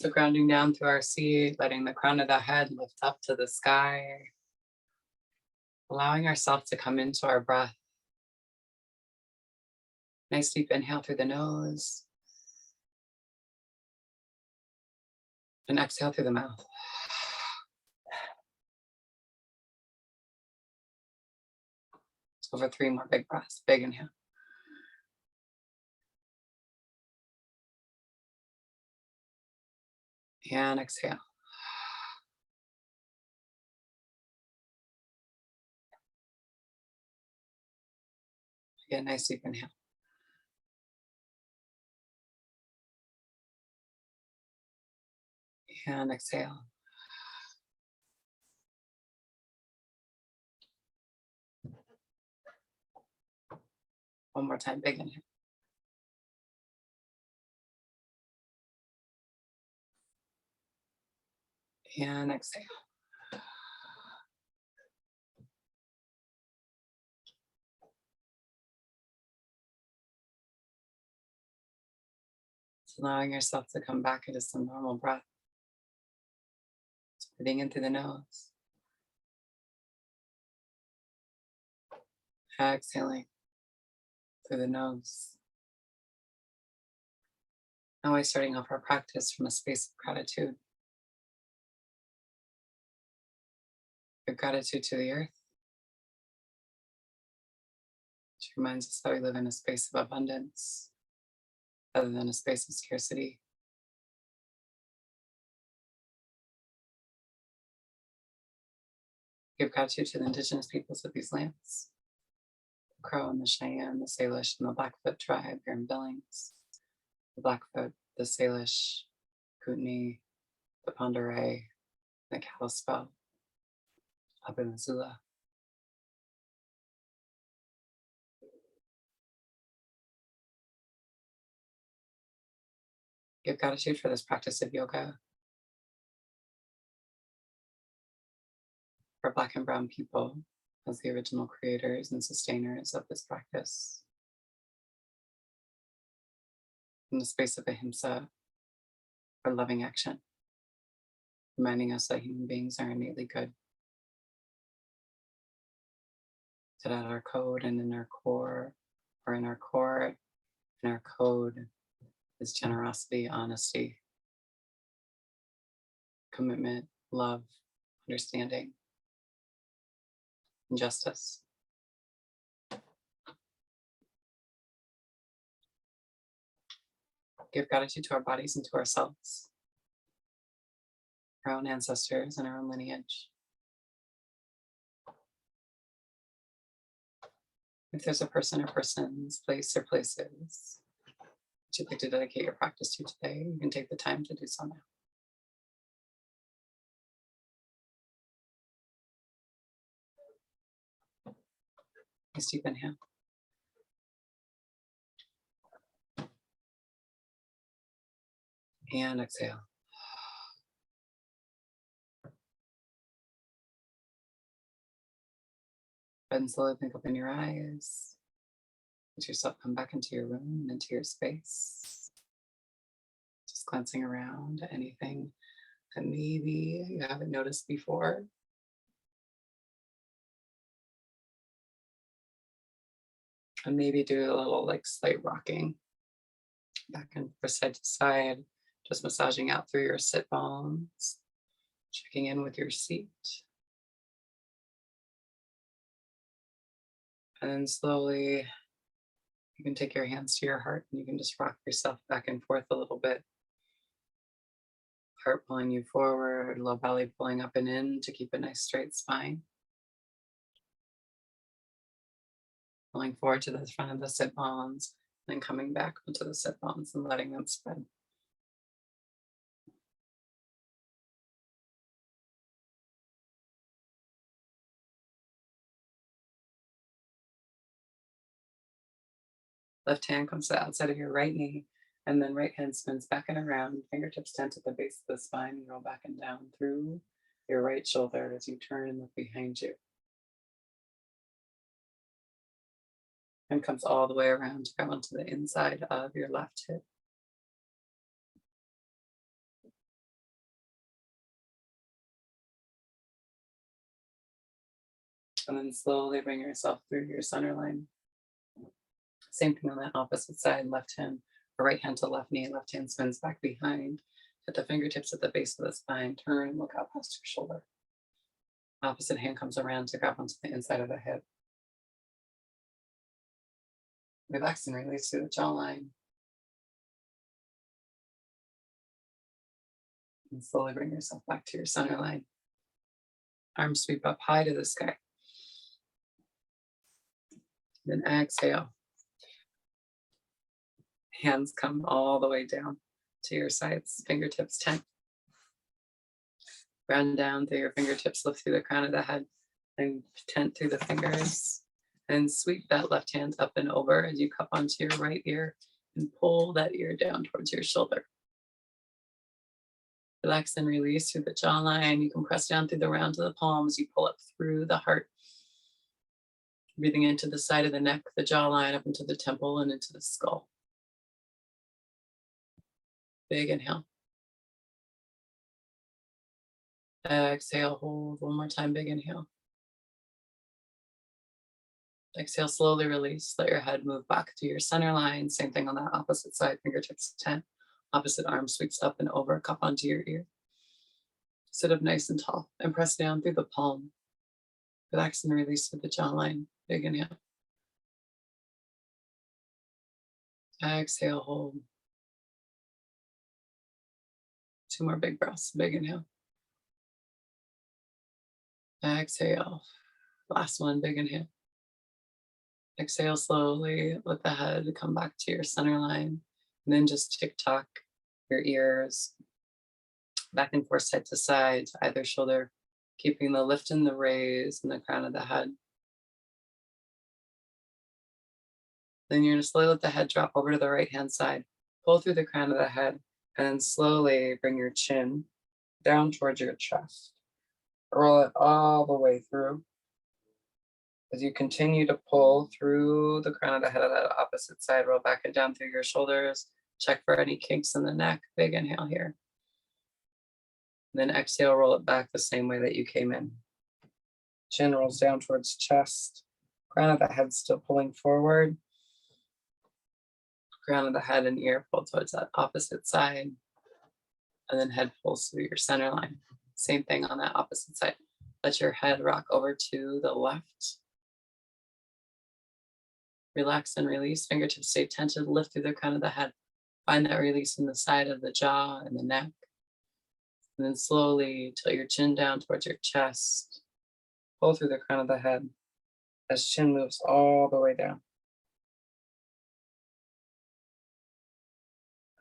So grounding down through our seat, letting the crown of the head lift up to the sky, allowing ourselves to come into our breath. Nice deep inhale through the nose and exhale through the mouth. Let's go for 3 more big breaths. Big inhale. And exhale. Again, nice deep inhale. And exhale. One more time, big inhale. And exhale. So allowing yourself to come back into some normal breath. Breathing in through the nose. Exhaling through the nose. Now we're starting off our practice from a space of gratitude. Give gratitude to the earth, which reminds us that we live in a space of abundance rather than a space of scarcity. Give gratitude to the indigenous peoples of these lands, the Crow and the Cheyenne, the Salish and the Blackfoot tribe here in Billings, the Blackfoot, the Salish, Kootenai, the Pend Oreille, the Kalispel, up in Missoula. Give gratitude for this practice of yoga, for Black and Brown people as the original creators and sustainers of this practice. In the space of ahimsa, for loving action, reminding us that human beings are innately good, that at our code and in our core, or in our core and our code is generosity, honesty, commitment, love, understanding, and justice. Give gratitude to our bodies and to ourselves, our own ancestors and our own lineage. If there's a person or persons, place or places that you'd like to dedicate your practice to today, you can take the time to do so now. Nice deep inhale. And exhale. And slowly blink open your eyes. Let yourself come back into your room and into your space. Just glancing around at anything that maybe you haven't noticed before. And maybe do a little like slight rocking back and forth side to side, just massaging out through your sit bones, checking in with your seat. And then slowly you can take your hands to your heart and you can just rock yourself back and forth a little bit. Heart pulling you forward, low belly pulling up and in to keep a nice straight spine. Pulling forward to the front of the sit bones, then coming back onto the sit bones and letting them spread. Left hand comes to the outside of your right knee, and then right hand spins back and around, fingertips tent at the base of the spine, and roll back and down through your right shoulder as you turn and look behind you. And comes all the way around to come onto the inside of your left hip. And then slowly bring yourself through your center line. Same thing on that opposite side, left hand or right hand to left knee, left hand spins back behind. Hit the fingertips at the base of the spine, turn and look out past your shoulder. Opposite hand comes around to grab onto the inside of the hip. Relax and release through the jawline. And slowly bring yourself back to your center line. Arms sweep up high to the sky. Then exhale. Hands come all the way down to your sides, fingertips tent. Round down through your fingertips, lift through the crown of the head, and tent through the fingers. And sweep that left hand up and over as you cup onto your right ear and pull that ear down towards your shoulder. Relax and release through the jawline. You can press down through the round of the palms. You pull up through the heart. Breathing into the side of the neck, the jawline, up into the temple and into the skull. Big inhale. Exhale, hold. One more time, big inhale. Exhale, slowly release. Let your head move back to your center line. Same thing on that opposite side, fingertips tent. Opposite arm sweeps up and over, cup onto your ear. Sit up nice and tall and press down through the palm. Relax and release with the jawline. Big inhale. Exhale, hold. Two more big breaths. Big inhale. Exhale. Last one, big inhale. Exhale slowly. Let the head come back to your center line. And then just tick-tock your ears back and forth, side to side, to either shoulder, keeping the lift and the raise in the crown of the head. Then you're going to slowly let the head drop over to the right-hand side. Pull through the crown of the head, and then slowly bring your chin down towards your chest. Roll it all the way through. As you continue to pull through the crown of the head of that opposite side, roll back and down through your shoulders. Check for any kinks in the neck. Big inhale here. And then exhale, roll it back the same way that you came in. Chin rolls down towards chest. Crown of the head still pulling forward. Crown of the head and ear pull towards that opposite side. And then head pulls through your center line. Same thing on that opposite side. Let your head rock over to the left. Relax and release. Fingertips stay tented. Lift through the crown of the head. Find that release in the side of the jaw and the neck. And then slowly tilt your chin down towards your chest. Pull through the crown of the head as chin moves all the way down.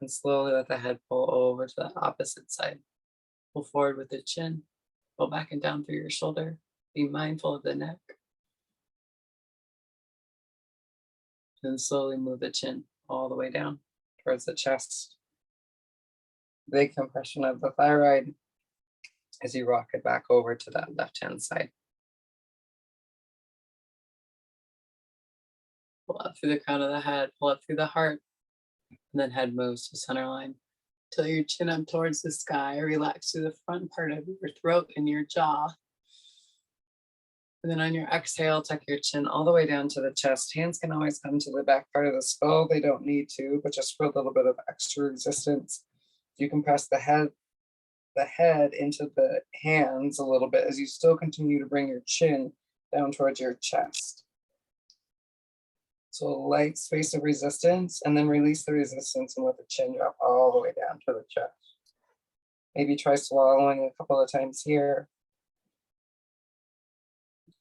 And slowly let the head pull over to the opposite side. Pull forward with the chin. Pull back and down through your shoulder. Be mindful of the neck. And slowly move the chin all the way down towards the chest. Big compression of the thyroid as you rock it back over to that left-hand side. Pull up through the crown of the head, pull up through the heart, and then head moves to center line. Till your chin up towards the sky. Relax through the front part of your throat and your jaw. And then on your exhale, tuck your chin all the way down to the chest. Hands can always come to the back part of the skull. They don't need to, but just for a little bit of extra resistance. You can press the head into the hands a little bit as you still continue to bring your chin down towards your chest. So a light space of resistance, and then release the resistance and let the chin drop all the way down to the chest. Maybe try swallowing a couple of times here.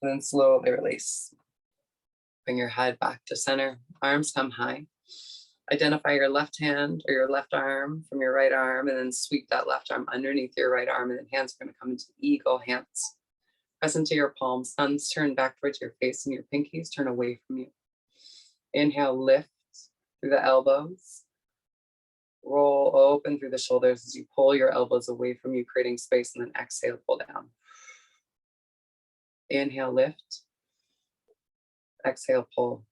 And then slowly release. Bring your head back to center. Arms come high. Identify your left hand or your left arm from your right arm, and then sweep that left arm underneath your right arm, and then hands are going to come into eagle hands. Press into your palms. Thumbs turn back towards your face, and your pinkies turn away from you. Inhale, lift through the elbows. Roll open through the shoulders as you pull your elbows away from you, creating space, and then exhale, pull down. Inhale, lift. Exhale, pull.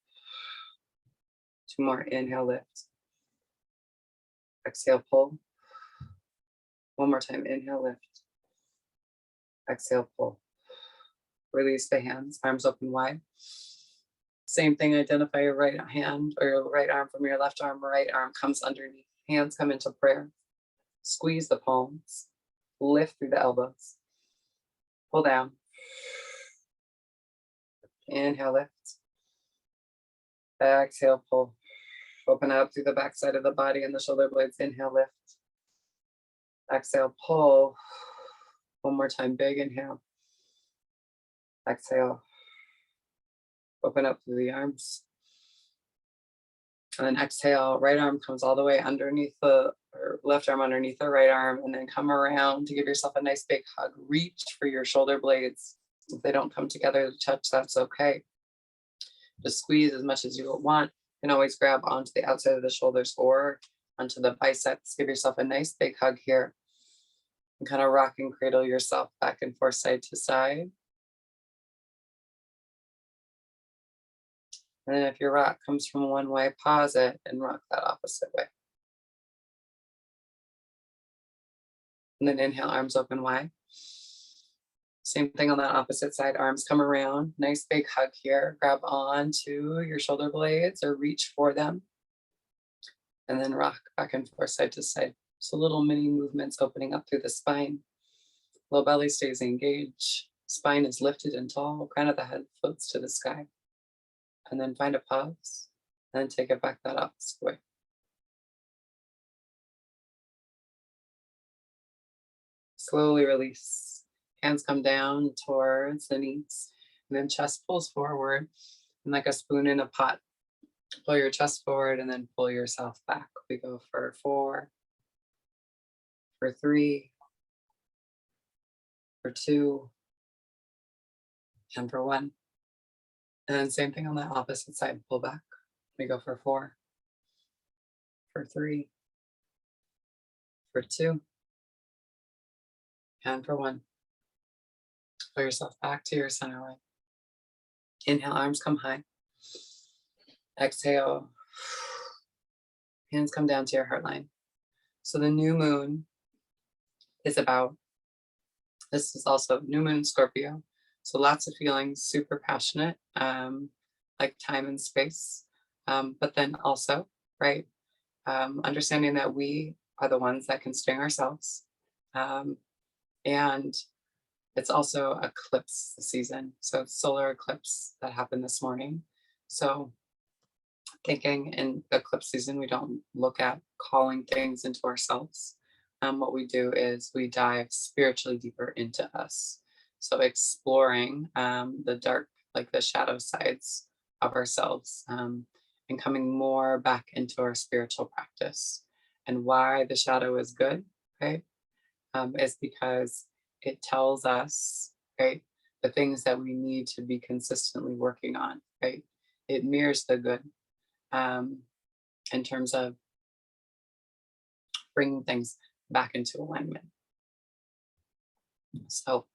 Two more. Inhale, lift. Exhale, pull. One more time. Inhale, lift. Exhale, pull. Release the hands, arms open wide. Same thing, identify your right hand or your right arm from your left arm. Right arm comes underneath. Hands come into prayer. Squeeze the palms. Lift through the elbows. Pull down. Inhale, lift. Exhale, pull. Open up through the back side of the body and the shoulder blades. Inhale, lift. Exhale, pull. One more time, big inhale. Exhale. Open up through the arms. And then exhale, right arm comes all the way underneath or left arm underneath the right arm, and then come around to give yourself a nice big hug. Reach for your shoulder blades. If they don't come together to touch, that's okay. Just squeeze as much as you want. You can always grab onto the outside of the shoulders or onto the biceps. Give yourself a nice big hug here. And kind of rock and cradle yourself back and forth, side to side. And then if your rock comes from one way, pause it and rock that opposite way. And then inhale, arms open wide. Same thing on that opposite side, arms come around. Nice big hug here. Grab on to your shoulder blades or reach for them. And then rock back and forth, side to side. So little mini movements opening up through the spine. Low belly stays engaged. Spine is lifted and tall. Crown of the head floats to the sky. And then find a pause. And then take it back that opposite way. Slowly release. Hands come down towards the knees. And then chest pulls forward. And like a spoon in a pot. Pull your chest forward and then pull yourself back. We go for 4, for 3, for 2, and for 1. And then same thing on the opposite side, pull back. We go for 4, for 3, for 2, and for 1. Pull yourself back to your center line. Inhale, arms come high. Exhale, hands come down to your heart line. So the new moon is about, this is also new moon Scorpio. So lots of feelings, super passionate, like time and space. But then also, right, understanding that we are the ones that can sting ourselves. And it's also eclipse season. So it's solar eclipse that happened this morning. So thinking in eclipse season, we don't look at calling things into ourselves. What we do is we dive spiritually deeper into us. So exploring the dark, like the shadow sides of ourselves, and coming more back into our spiritual practice. And why the shadow is good, right? Is because it tells us, right, the things that we need to be consistently working on, right? It mirrors the good in terms of bringing things back into alignment. So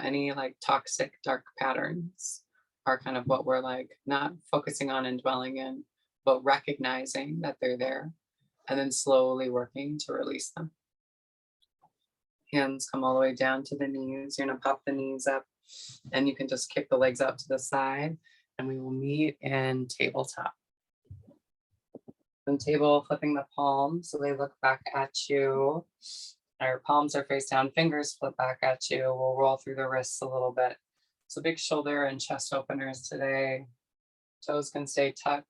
any like toxic dark patterns are kind of what we're like not focusing on and dwelling in, but recognizing that they're there and then slowly working to release them. Hands come all the way down to the knees. You're gonna pop the knees up and you can just kick the legs out to the side and we will meet in tabletop. And table, flipping the palms so they look back at you. Our palms are face down, fingers flip back at you. We'll roll through the wrists a little bit. So big shoulder and chest openers today. Toes can stay tucked.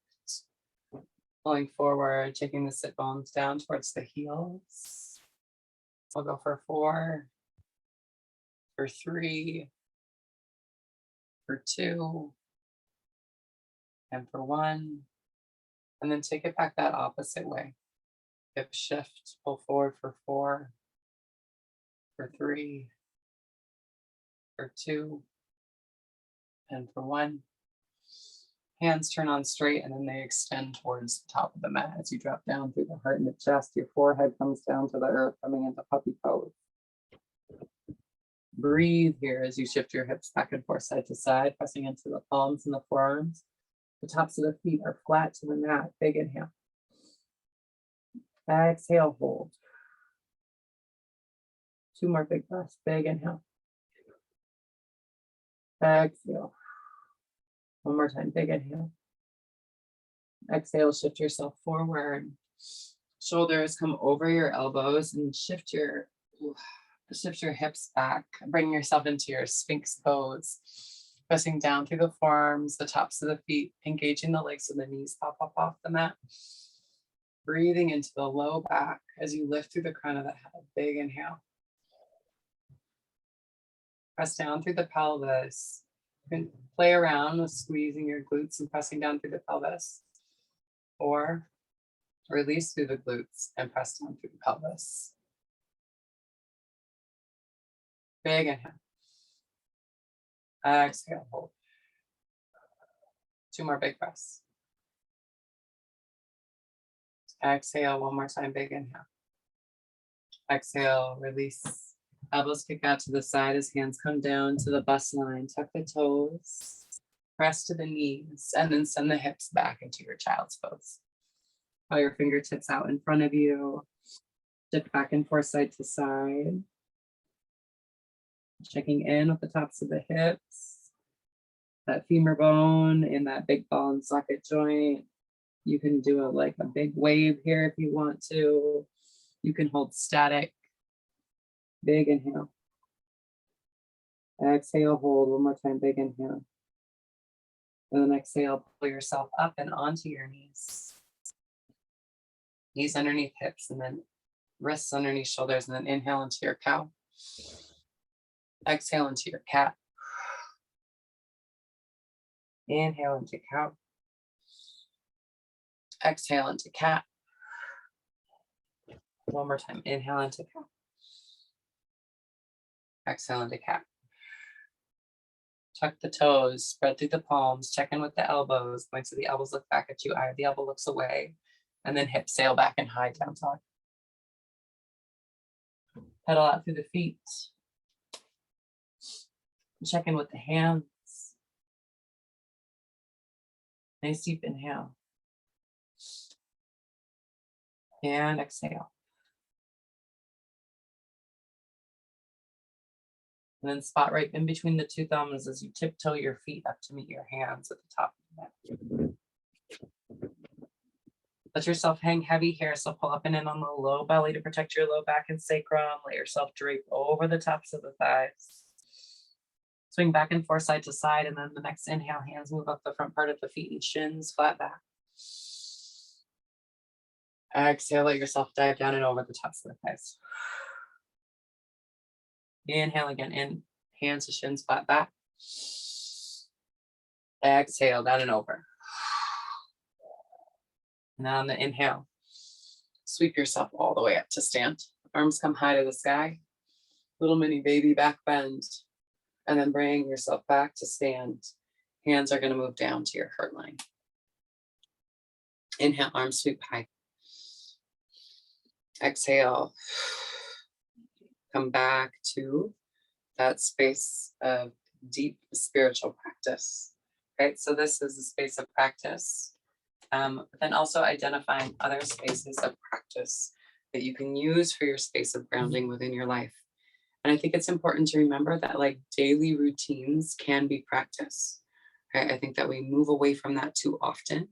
Pulling forward, taking the sit bones down towards the heels. We'll go for 4, for 3, for 2, and for 1. And then take it back that opposite way. Hip shift, pull forward for 4, for 3, for 2, and for 1. Hands turn on straight and then they extend towards the top of the mat as you drop down through the heart and the chest. Your forehead comes down to the earth, coming into puppy pose. Breathe here as you shift your hips back and forth, side to side, pressing into the palms and the forearms. The tops of the feet are flat to the mat. Big inhale. Exhale, hold. 2 more big breaths. Big inhale. Exhale. One more time, big inhale. Exhale, shift yourself forward. Shoulders come over your elbows and shift your hips back. Bring yourself into your Sphinx pose. Pressing down through the forearms, the tops of the feet, engaging the legs so the knees pop up off the mat. Breathing into the low back as you lift through the crown of the head. Big inhale. Press down through the pelvis. You can play around with squeezing your glutes and pressing down through the pelvis. Or release through the glutes and press down through the pelvis. Big inhale. Exhale, hold. 2 more big breaths. Exhale, one more time, big inhale. Exhale, release. Elbows kick out to the side as hands come down to the bust line. Tuck the toes, press to the knees, and then send the hips back into your child's pose. Draw your fingertips out in front of you. Shift back and forth side to side. Checking in with the tops of the hips. That femur bone in that big ball and socket joint. You can do like a big wave here if you want to. You can hold static. Big inhale. Exhale, hold. One more time, big inhale. And then exhale, pull yourself up and onto your knees. Knees underneath hips, and then wrists underneath shoulders, and then inhale into your cow. Exhale into your cat. Inhale into cow. Exhale into cat. One more time, inhale into cow. Exhale into cat. Tuck the toes, spread through the palms, check in with the elbows. Points of the elbows look back at you, eye of the elbow looks away. And then hips sail back and high down dog. Pedal out through the feet. Check in with the hands. Nice deep inhale. And exhale. And then spot right in between the two thumbs as you tiptoe your feet up to meet your hands at the top of the mat. Let yourself hang heavy here, so pull up and in on the low belly to protect your low back and sacrum. Let yourself drape over the tops of the thighs. Swing back and forth side to side, and then the next inhale, hands move up the front part of the feet and shins flat back. Exhale, let yourself dive down and over the tops of the thighs. Inhale again, in, hands to shins flat back. Exhale, down and over. Now on the inhale, sweep yourself all the way up to stand. Arms come high to the sky. Little mini baby back bend. And then bring yourself back to stand. Hands are going to move down to your heart line. Inhale, arms sweep high. Exhale. Come back to that space of deep spiritual practice. Right? So this is a space of practice. But then also identifying other spaces of practice that you can use for your space of grounding within your life. And I think it's important to remember that like daily routines can be practice. Right? I think that we move away from that too often.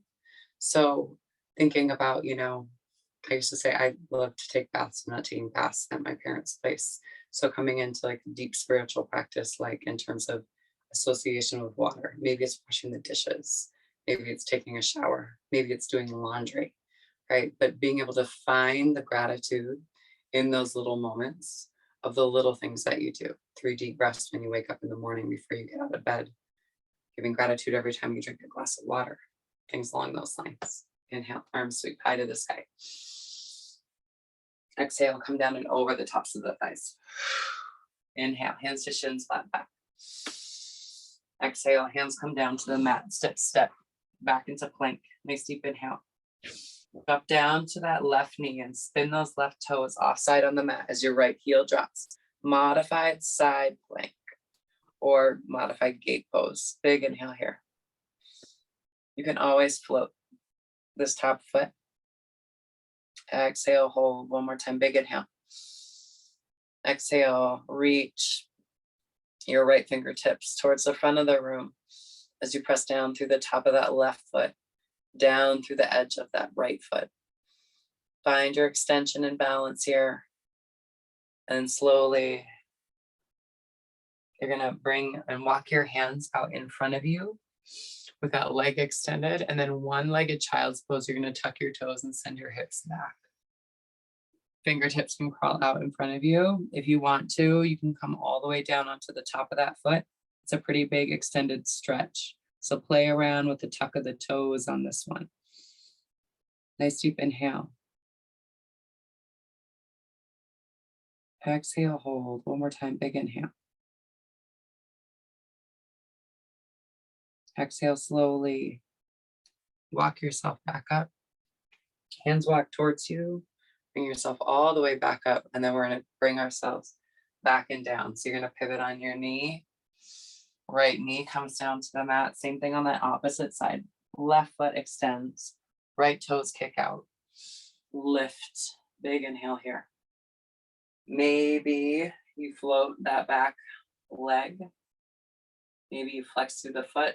So thinking about, I used to say I love to take baths. I'm not taking baths at my parents' place. So coming into like deep spiritual practice, like in terms of association with water, maybe it's washing the dishes. Maybe it's taking a shower. Maybe it's doing laundry, right? But being able to find the gratitude in those little moments of the little things that you do. 3 deep breaths when you wake up in the morning before you get out of bed. Giving gratitude every time you drink a glass of water. Things along those lines. Inhale, arms sweep high to the sky. Exhale, come down and over the tops of the thighs. Inhale, hands to shins, flat back. Exhale, hands come down to the mat, step back into plank. Nice deep inhale. Drop down to that left knee and spin those left toes offside on the mat as your right heel drops. Modified side plank or modified gate pose. Big inhale here. You can always float this top foot. Exhale, hold. One more time, big inhale. Exhale, reach. your right fingertips towards the front of the room as you press down through the top of that left foot, down through the edge of that right foot. Find your extension and balance here. And slowly, you're gonna bring and walk your hands out in front of you with that leg extended, and then one-legged child's pose. You're gonna tuck your toes and send your hips back. Fingertips can crawl out in front of you. If you want to, you can come all the way down onto the top of that foot. It's a pretty big extended stretch. So play around with the tuck of the toes on this one. Nice deep inhale. Exhale, hold. One more time, big inhale. Exhale slowly. Walk yourself back up. Hands walk towards you. Bring yourself all the way back up, and then we're going to bring ourselves back and down. So you're going to pivot on your knee. Right knee comes down to the mat. Same thing on the opposite side. Left foot extends. Right toes kick out. Lift. Big inhale here. Maybe you float that back leg. Maybe you flex through the foot.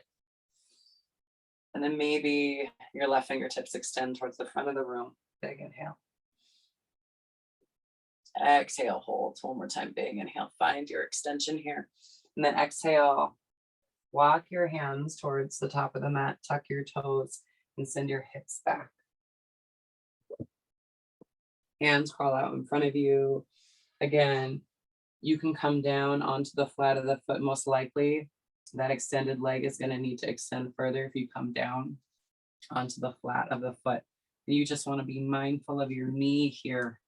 And then maybe your left fingertips extend towards the front of the room. Big inhale. Exhale, hold. One more time, big inhale. Find your extension here. And then exhale. Walk your hands towards the top of the mat. Tuck your toes and send your hips back. Hands crawl out in front of you. Again, you can come down onto the flat of the foot most likely. That extended leg is going to need to extend further if you come down onto the flat of the foot. You just want to be mindful of your knee here.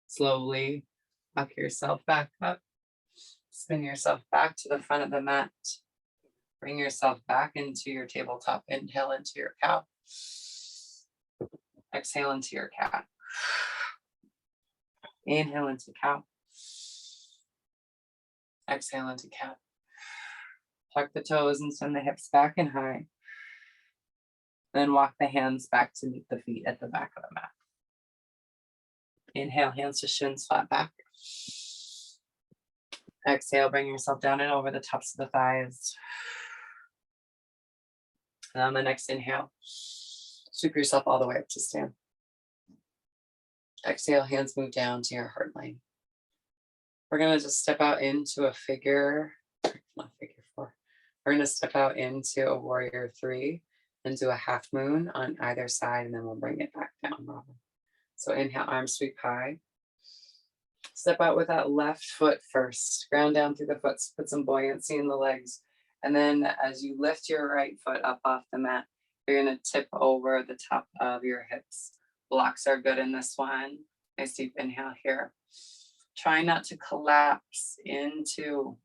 Slowly walk yourself back up. Spin yourself back to the front of the mat. Bring yourself back into your tabletop. Inhale into your cow. Exhale into your cat. Inhale into cow. Exhale into cat. Tuck the toes and send the hips back and high. Then walk the hands back to meet the feet at the back of the mat. Inhale, hands to shins, flat back. Exhale, bring yourself down and over the tops of the thighs. And on the next inhale, sweep yourself all the way up to stand. Exhale, hands move down to your heart line. We're going to just step out into a figure, not figure four. We're going to step out into a warrior three and do a half moon on either side, and then we'll bring it back down, Robin. So inhale, arms sweep high. Step out with that left foot first. Ground down through the foot, put some buoyancy in the legs. And then as you lift your right foot up off the mat, you're going to tip over the top of your hips. Blocks are good in this one. Nice deep inhale here. Try not to collapse into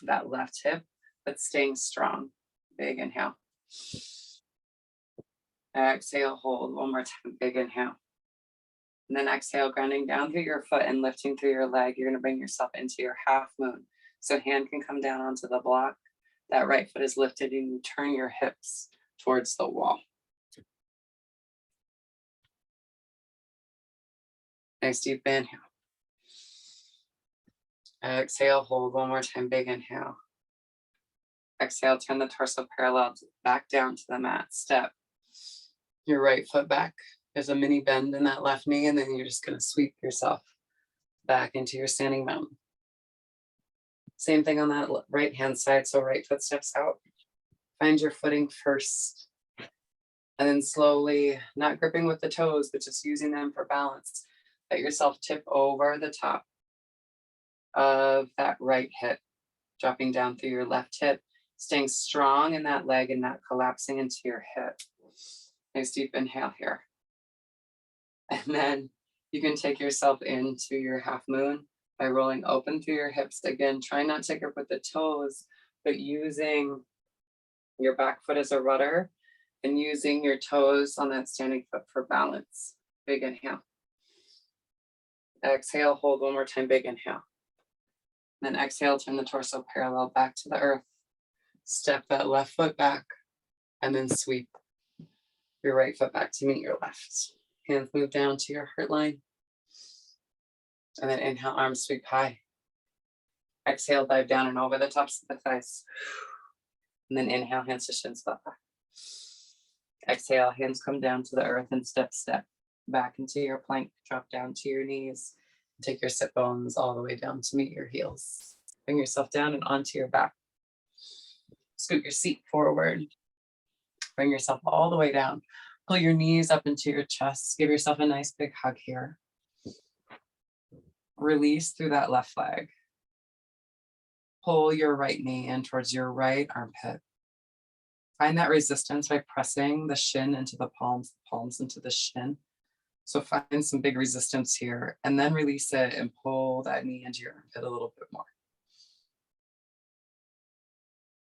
that left hip, but staying strong. Big inhale. Exhale, hold. One more time, big inhale. And then exhale, grounding down through your foot and lifting through your leg. You're going to bring yourself into your half moon. So hand can come down onto the block. That right foot is lifted and you turn your hips towards the wall. Nice deep inhale. Exhale, hold. One more time, big inhale. Exhale, turn the torso parallel back down to the mat. Step your right foot back. There's a mini bend in that left knee, and then you're just going to sweep yourself back into your standing mountain. Same thing on that right hand side. So right foot steps out. Find your footing first. And then slowly, not gripping with the toes, but just using them for balance, let yourself tip over the top of that right hip, dropping down through your left hip, staying strong in that leg and not collapsing into your hip. Nice deep inhale here. And then you can take yourself into your half moon by rolling open through your hips. Again, try not to grip with the toes, but using your back foot as a rudder and using your toes on that standing foot for balance. Big inhale. Exhale, hold one more time, big inhale. Then exhale, turn the torso parallel back to the earth. Step that left foot back and then sweep your right foot back to meet your left. Hands move down to your heart line. And then inhale, arms sweep high. Exhale, dive down and over the tops of the thighs. And then inhale, hands to shins, flat back. Exhale, hands come down to the earth and step back into your plank. Drop down to your knees. Take your sit bones all the way down to meet your heels. Bring yourself down and onto your back. Scoot your seat forward. Bring yourself all the way down. Pull your knees up into your chest. Give yourself a nice big hug here. Release through that left leg. Pull your right knee in towards your right armpit. Find that resistance by pressing the shin into the palms into the shin. So find some big resistance here and then release it and pull that knee into your armpit a little bit more.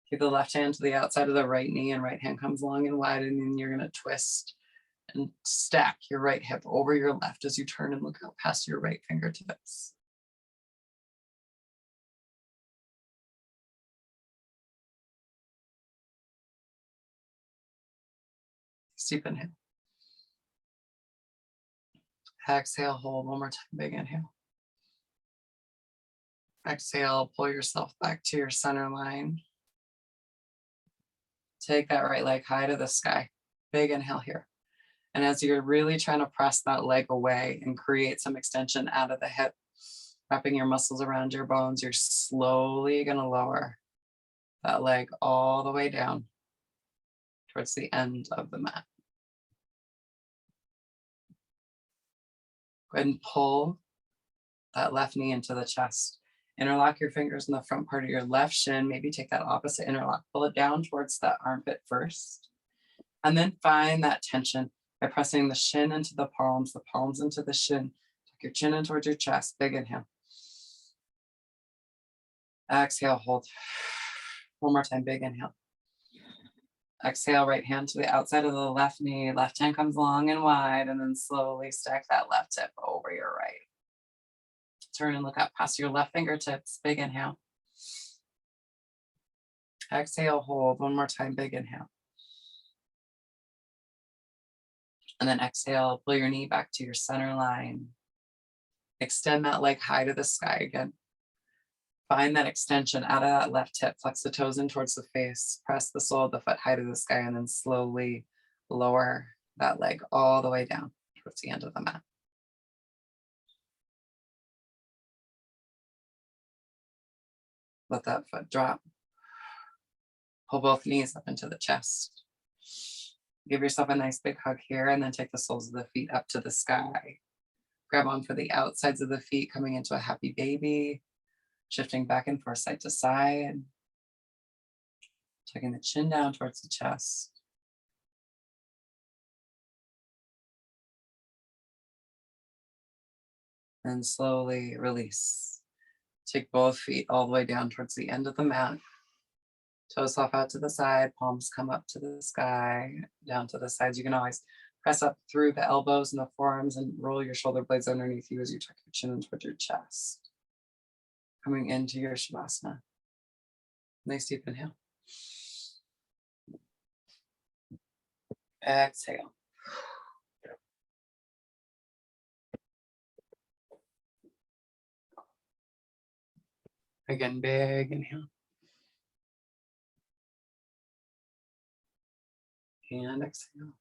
Keep the left hand to the outside of the right knee and right hand comes long and wide, and then you're going to twist and stack your right hip over your left as you turn and look out past your right fingertips. Deep inhale. Exhale, hold one more time, big inhale. Exhale, pull yourself back to your center line. Take that right leg high to the sky. Big inhale here. And as you're really trying to press that leg away and create some extension out of the hip, wrapping your muscles around your bones, you're slowly going to lower that leg all the way down towards the end of the mat. Go ahead and pull that left knee into the chest. Interlock your fingers in the front part of your left shin. Maybe take that opposite interlock. Pull it down towards that armpit first. And then find that tension by pressing the shin into the palms into the shin. Tuck your chin in towards your chest. Big inhale. Exhale, hold. One more time, big inhale. Exhale, right hand to the outside of the left knee. Left hand comes long and wide, and then slowly stack that left hip over your right. Turn and look up past your left fingertips. Big inhale. Exhale, hold. One more time, big inhale. And then exhale, pull your knee back to your center line. Extend that leg high to the sky again. Find that extension out of that left hip. Flex the toes in towards the face. Press the sole of the foot high to the sky and then slowly lower that leg all the way down towards the end of the mat. Let that foot drop. Pull both knees up into the chest. Give yourself a nice big hug here and then take the soles of the feet up to the sky. Grab on for the outsides of the feet, coming into a happy baby. Shifting back and forth side to side. Tucking the chin down towards the chest. And slowly release. Take both feet all the way down towards the end of the mat. Toes off out to the side, palms come up to the sky, down to the sides. You can always press up through the elbows and the forearms and roll your shoulder blades underneath you as you tuck your chin in towards your chest. Coming into your Shavasana. Nice deep inhale. Exhale. Again, big inhale. And exhale.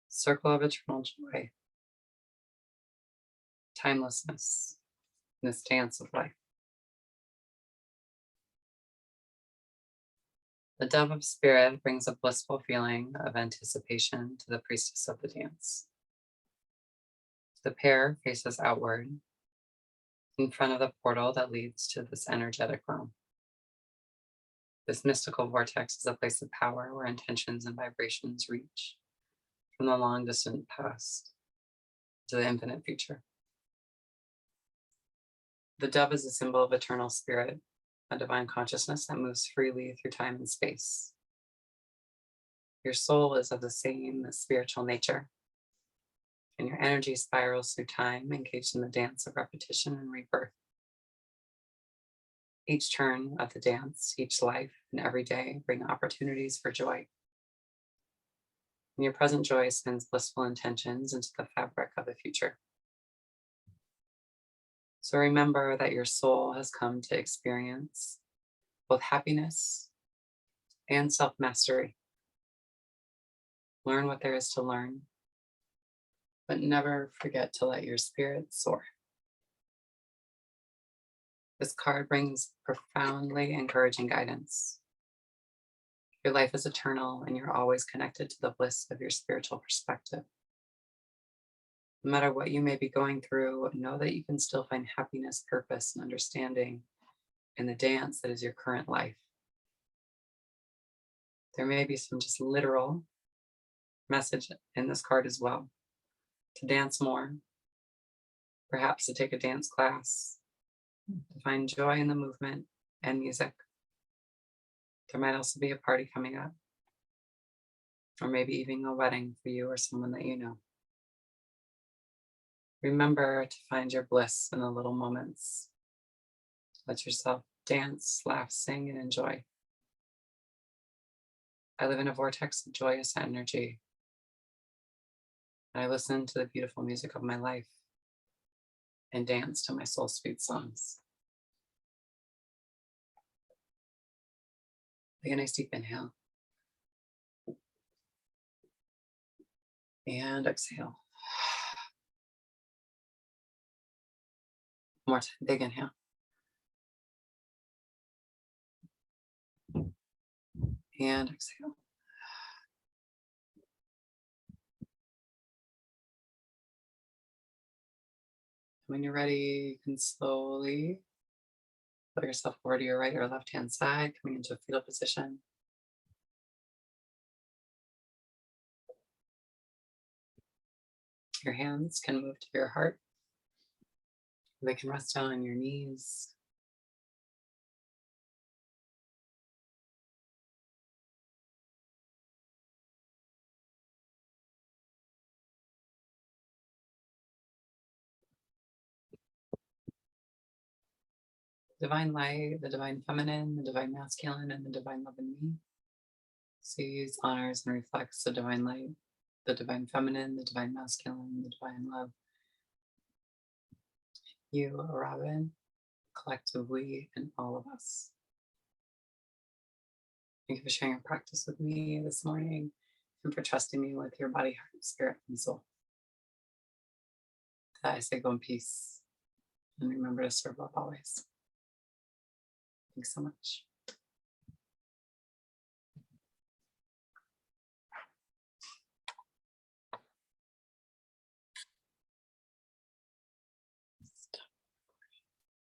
Circle of eternal joy. Timelessness in this dance of life. The dove of spirit brings a blissful feeling of anticipation to the priestess of the dance. The pair faces outward in front of the portal that leads to this energetic realm. This mystical vortex is a place of power where intentions and vibrations reach from the long distant past to the infinite future. The dove is a symbol of eternal spirit, a divine consciousness that moves freely through time and space. Your soul is of the same spiritual nature, and your energy spirals through time, engaged in the dance of repetition and rebirth. Each turn of the dance, each life, and every day bring opportunities for joy. And your present joy sends blissful intentions into the fabric of the future. So remember that your soul has come to experience both happiness and self mastery. Learn what there is to learn, but never forget to let your spirit soar. This card brings profoundly encouraging guidance. Your life is eternal, and you're always connected to the bliss of your spiritual perspective. No matter what you may be going through, know that you can still find happiness, purpose, and understanding in the dance that is your current life. There may be some just literal message in this card as well. To dance more, perhaps to take a dance class, to find joy in the movement and music. There might also be a party coming up, or maybe even a wedding for you or someone that you know. Remember to find your bliss in the little moments. Let yourself dance, laugh, sing, and enjoy. I live in a vortex of joyous energy. I listen to the beautiful music of my life and dance to my soul sweet songs. Take a nice deep inhale and exhale. One more time, big inhale. And exhale. When you're ready, you can slowly put yourself over to your right or left hand side, coming into a fetal position. Your hands can move to your heart. They can rest down on your knees. Divine light, the divine feminine, the divine masculine, and the divine love in me sees, honors, and reflects the divine light, the divine feminine, the divine masculine, the divine love. You, Robin, collective we, and all of us. Thank you for sharing your practice with me this morning and for trusting me with your body, heart, spirit, and soul. I say go in peace and remember to serve love always. Thanks so much.